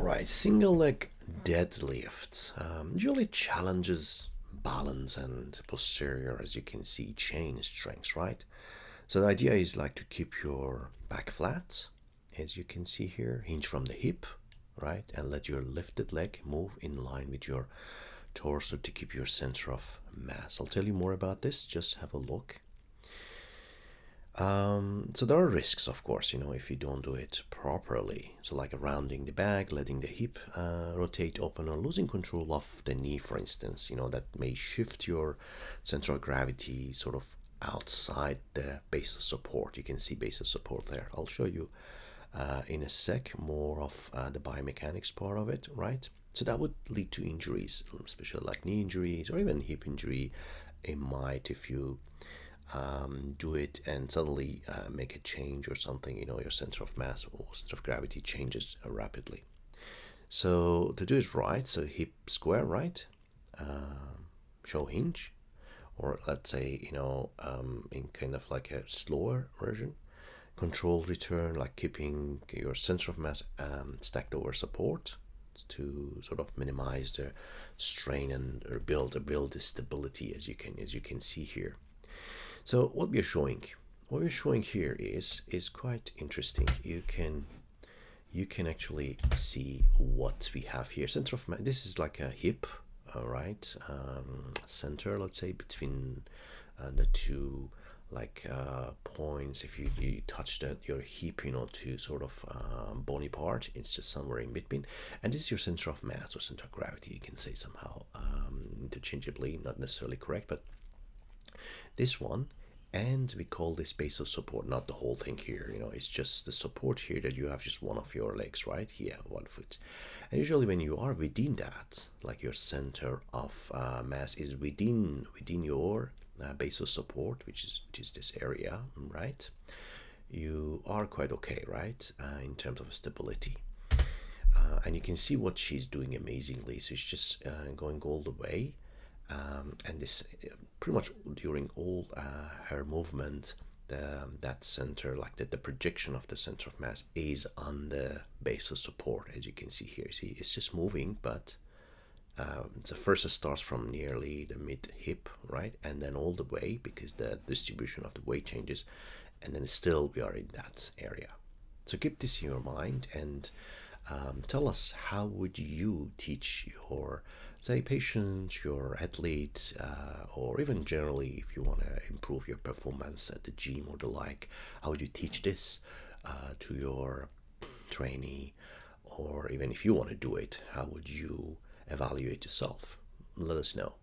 Right, single leg deadlifts usually challenges balance and posterior, as you can see, chain strength, right? So the idea is like to keep your back flat, as you can see here, hinge from the hip, right? And let your lifted leg move in line with your torso to keep your center of mass. I'll tell you more about this, just have a look. So there are risks, of course, if you don't do it properly. So like rounding the back, letting the hip rotate open, or losing control of the knee, for instance, that may shift your center of gravity sort of outside the base of support. You can see base of support there. I'll show you in a sec more of the biomechanics part of it, right? So that would lead to injuries, especially like knee injuries or even hip injury. It might, if you do it and suddenly make a change or something, your center of mass or center of gravity changes rapidly. So to do it right, so hip square, right? Show hinge, or let's say, in kind of like a slower version, controlled return, like keeping your center of mass stacked over support to sort of minimize the strain and build the stability, as you can see here. So what we're showing here is quite interesting. You can actually see what we have here. Center of mass. This is like a hip, right? Center, let's say, between the two points. If you touch your hip, to sort of bony part, it's just somewhere in between. And this is your center of mass or center of gravity. You can say somehow interchangeably, not necessarily correct, but this one, and we call this base of support, not the whole thing here, it's just the support here that you have just one of your legs, right? Here, 1 foot. And usually when you are within that, like your center of mass is within your base of support, which is this area, right? You are quite okay, right? In terms of stability. And you can see what she's doing amazingly. So she's just going all the way. And this pretty much during all her movement, that center, like the projection of the center of mass is on the base of support, as you can see here. See, it's just moving, but the first it starts from nearly the mid hip, right, and then all the way, because the distribution of the weight changes, and then still we are in that area. So keep this in your mind, and tell us, how would you teach your, say, patient, your athlete, or even generally if you want to improve your performance at the gym or the like, how would you teach this to your trainee? Or even if you want to do it, how would you evaluate yourself? Let us know.